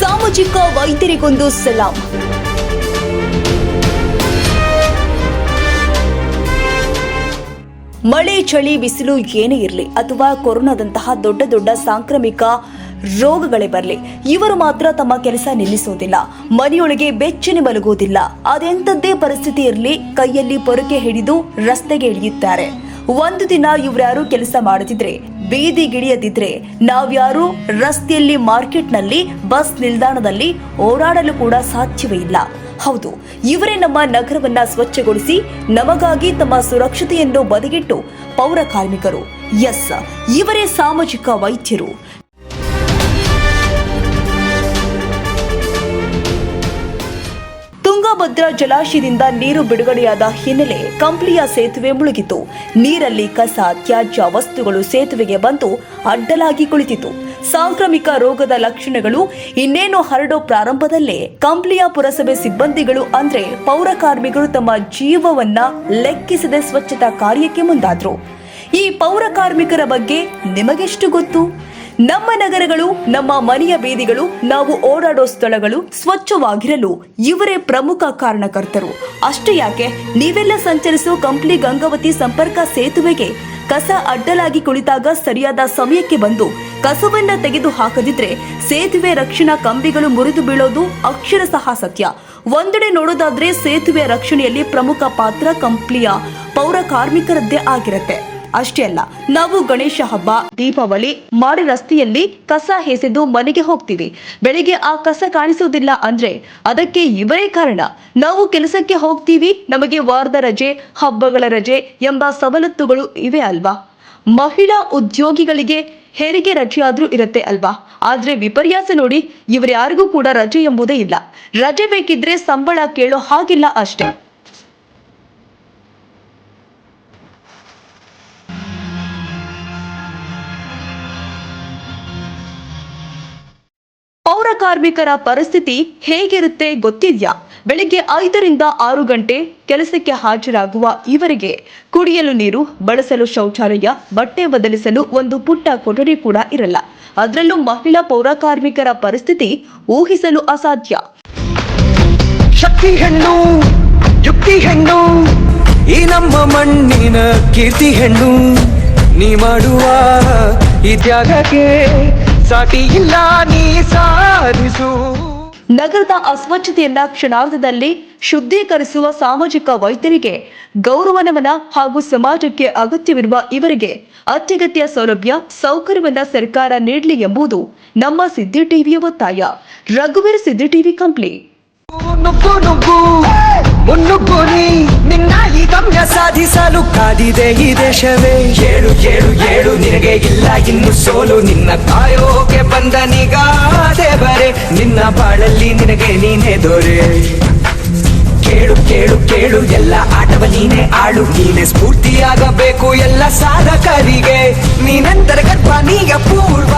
ಸಾಮಾಜಿಕ ವೈದ್ಯರಿಗೊಂದು ಸಲಾಂ. ಮಳೆ, ಚಳಿ, ಬಿಸಿಲು ಏನೇ ಇರಲಿ ಅಥವಾ ಕೊರೋನಾದಂತಹ ದೊಡ್ಡ ದೊಡ್ಡ ಸಾಂಕ್ರಾಮಿಕ ರೋಗಗಳೇ ಬರಲಿ, ಇವರು ಮಾತ್ರ ತಮ್ಮ ಕೆಲಸ ನಿಲ್ಲಿಸೋದಿಲ್ಲ. ಮನೆಯೊಳಗೆ ಬೆಚ್ಚನೆ ಮಲಗೋದಿಲ್ಲ. ಅದೆಂಥದ್ದೇ ಪರಿಸ್ಥಿತಿ ಇರಲಿ, ಕೈಯಲ್ಲಿ ಪೊರಕೆ ಹಿಡಿದು ರಸ್ತೆಗೆ ಇಳಿಯುತ್ತಾರೆ. ಒಂದು ದಿನ ಇವ್ರ್ಯಾರು ಕೆಲಸ ಮಾಡದಿದ್ರೆ, ಬೀದಿಗಿಳಿಯದಿದ್ರೆ ನಾವ್ಯಾರು ರಸ್ತೆಯಲ್ಲಿ, ಮಾರ್ಕೆಟ್ನಲ್ಲಿ, ಬಸ್ ನಿಲ್ದಾಣದಲ್ಲಿ ಓಡಾಡಲು ಕೂಡ ಸಾಧ್ಯವೇ ಇಲ್ಲ. ಹೌದು, ಇವರೇ ನಮ್ಮ ನಗರವನ್ನ ಸ್ವಚ್ಛಗೊಳಿಸಿ ನಮಗಾಗಿ ತಮ್ಮ ಸುರಕ್ಷತೆಯನ್ನು ಬದಿಗಿಟ್ಟು ಪೌರ ಕಾರ್ಮಿಕರು. ಎಸ್, ಇವರೇ ಸಾಮಾಜಿಕ ವೈದ್ಯರು. ತುಂಗಭದ್ರಾ ಜಲಾಶಯದಿಂದ ನೀರು ಬಿಡುಗಡೆಯಾದ ಹಿನ್ನೆಲೆ ಕಂಪ್ಲಿಯ ಸೇತುವೆ ಮುಳುಗಿತು. ನೀರಲ್ಲಿ ಕಸ, ತ್ಯಾಜ್ಯ ವಸ್ತುಗಳು ಸೇತುವೆಗೆ ಬಂದು ಅಡ್ಡಲಾಗಿ ಕುಳಿತಿತು. ಸಾಂಕ್ರಾಮಿಕ ರೋಗದ ಲಕ್ಷಣಗಳು ಇನ್ನೇನು ಹರಡೋ ಪ್ರಾರಂಭದಲ್ಲೇ ಕಂಪ್ಲಿಯ ಪುರಸಭೆ ಸಿಬ್ಬಂದಿಗಳು ಅಂದ್ರೆ ಪೌರ ಕಾರ್ಮಿಕರು ತಮ್ಮ ಜೀವವನ್ನ ಲೆಕ್ಕಿಸದೆ ಸ್ವಚ್ಛತಾ ಕಾರ್ಯಕ್ಕೆ ಮುಂದಾದ್ರು. ಈ ಪೌರ ಕಾರ್ಮಿಕರ ಬಗ್ಗೆ ನಿಮಗೆಷ್ಟು ಗೊತ್ತು? ನಮ್ಮ ನಗರಗಳು, ನಮ್ಮ ಮನೆಯ ಬೀದಿಗಳು, ನಾವು ಓಡಾಡೋ ಸ್ಥಳಗಳು ಸ್ವಚ್ಛವಾಗಿರಲು ಇವರೇ ಪ್ರಮುಖ ಕಾರಣಕರ್ತರು. ಅಷ್ಟೇ ಯಾಕೆ, ನೀವೆಲ್ಲ ಸಂಚರಿಸೋ ಕಂಪ್ಲಿ ಗಂಗಾವತಿ ಸಂಪರ್ಕ ಸೇತುವೆಗೆ ಕಸ ಅಡ್ಡಲಾಗಿ ಕುಳಿತಾಗ ಸರಿಯಾದ ಸಮಯಕ್ಕೆ ಬಂದು ಕಸವನ್ನ ತೆಗೆದು ಹಾಕದಿದ್ರೆ ಸೇತುವೆ ರಕ್ಷಣಾ ಕಂಬಿಗಳು ಮುರಿದು ಬೀಳೋದು ಅಕ್ಷರಶಃ ಸತ್ಯ. ಒಂದೆಡೆ ನೋಡೋದಾದ್ರೆ ಸೇತುವೆ ರಕ್ಷಣೆಯಲ್ಲಿ ಪ್ರಮುಖ ಪಾತ್ರ ಕಂಪ್ಲಿಯ ಪೌರ ಕಾರ್ಮಿಕರದ್ದೇ ಆಗಿರುತ್ತೆ. ಅಷ್ಟೇ ಅಲ್ಲ, ನಾವು ಗಣೇಶ ಹಬ್ಬ, ದೀಪಾವಳಿ ಮಾಡಿ ರಸ್ತೆಯಲ್ಲಿ ಕಸ ಎಸೆದು ಮನೆಗೆ ಹೋಗ್ತೀವಿ. ಬೆಳಿಗ್ಗೆ ಆ ಕಸ ಕಾಣಿಸುವುದಿಲ್ಲ ಅಂದ್ರೆ ಅದಕ್ಕೆ ಇವರೇ ಕಾರಣ. ನಾವು ಕೆಲಸಕ್ಕೆ ಹೋಗ್ತೀವಿ, ನಮಗೆ ವಾರದ ರಜೆ, ಹಬ್ಬಗಳ ರಜೆ ಎಂಬ ಸವಲತ್ತುಗಳು ಇವೆ ಅಲ್ವಾ? ಮಹಿಳಾ ಉದ್ಯೋಗಿಗಳಿಗೆ ಹೆರಿಗೆ ರಜೆ ಆದ್ರೂ ಇರುತ್ತೆ ಅಲ್ವಾ? ಆದ್ರೆ ವಿಪರ್ಯಾಸ ನೋಡಿ, ಇವರ್ಯಾರಿಗೂ ಕೂಡ ರಜೆ ಎಂಬುದೇ ಇಲ್ಲ. ರಜೆ ಬೇಕಿದ್ರೆ ಸಂಬಳ ಕೇಳೋ ಹಾಗಿಲ್ಲ ಅಷ್ಟೇ. ಪೌರ ಕಾರ್ಮಿಕರ ಪರಿಸ್ಥಿತಿ ಹೇಗಿರುತ್ತೆ ಗೊತ್ತಿದ್ಯಾ? ಬೆಳಿಗ್ಗೆ 5 ರಿಂದ 6 ಗಂಟೆ ಕೆಲಸಕ್ಕೆ ಹಾಜರಾಗುವ ಇವರಿಗೆ ಕುಡಿಯಲು ನೀರು, ಬಳಸಲು ಶೌಚಾಲಯ, ಬಟ್ಟೆ ಬದಲಿಸಲು ಒಂದು ಪುಟ್ಟ ಕೊಠಡಿ ಕೂಡ ಇರಲ್ಲ. ಅದರಲ್ಲೂ ಮಹಿಳಾ ಪೌರ ಕಾರ್ಮಿಕರ ಪರಿಸ್ಥಿತಿ ಊಹಿಸಲು ಅಸಾಧ್ಯ. ಶಕ್ತಿ ಹೆಣ್ಣು, ಯುಕ್ತಿ ಹೆಣ್ಣು, ಈ ನಮ್ಮ ಮಣ್ಣಿನ ಕೀರ್ತಿ ಹೆಣ್ಣು. ನೀ ಮಾಡುವ ಈ ತ್ಯಾಗಕ್ಕೆ ಸಾಟಿ ಇಲ್ಲ, ನೀ ಸಾಧಿಸು. ನಗರದ ಅಸ್ವಚ್ಛತೆಯನ್ನ ಕ್ಷಣಾರ್ಧದಲ್ಲಿ ಶುದ್ಧೀಕರಿಸುವ ಸಾಮಾಜಿಕ ವೈದ್ಯರಿಗೆ ಗೌರವ ನಮನ ಹಾಗೂ ಸಮಾಜಕ್ಕೆ ಅಗತ್ಯವಿರುವ ಇವರಿಗೆ ಅತ್ಯಗತ್ಯ ಸೌಲಭ್ಯ, ಸೌಕರ್ಯವನ್ನ ಸರ್ಕಾರ ನೀಡಲಿ ಎಂಬುದು ನಮ್ಮ ಸಿದ್ದಿ ಟಿವಿಯ ಒತ್ತಾಯ. ರಘುವೀರ್, ಸಿದ್ದಿ ಟಿವಿ, ಕಂಪ್ಲಿ. ನುಗ್ಗು ನುಗ್ಗು ಮುನ್ನುಗ್ಗು, ನೀ ನಿನ್ನ ಈ ಗಮ್ಯ ಸಾಧಿಸಲು ಕಾದಿದೆ ಈ ದೇಶವೇ. ಏಳು ಏಳು ಏಳು, ನಿನಗೆ ಇಲ್ಲ ಇನ್ನು ಸೋಲು. ನಿನ್ನ ಕಾಯೋಕೆ ಬಂದ ನಿಗಾದೇವರೇ, ನಿನ್ನ ಬಾಳಲ್ಲಿ ನಿನಗೆ ನೀನೇ ದೊರೆ. ಕೇಳು ಕೇಳು ಕೇಳು, ಎಲ್ಲ ಆಟವ ನೀನೇ ಆಳು. ನೀನೇ ಸ್ಫೂರ್ತಿಯಾಗಬೇಕು ಎಲ್ಲ ಸಾಧಕರಿಗೆ. ನೀನಂತರ ಗರ್ಭ, ನೀಗ ಪೂರ್ವ.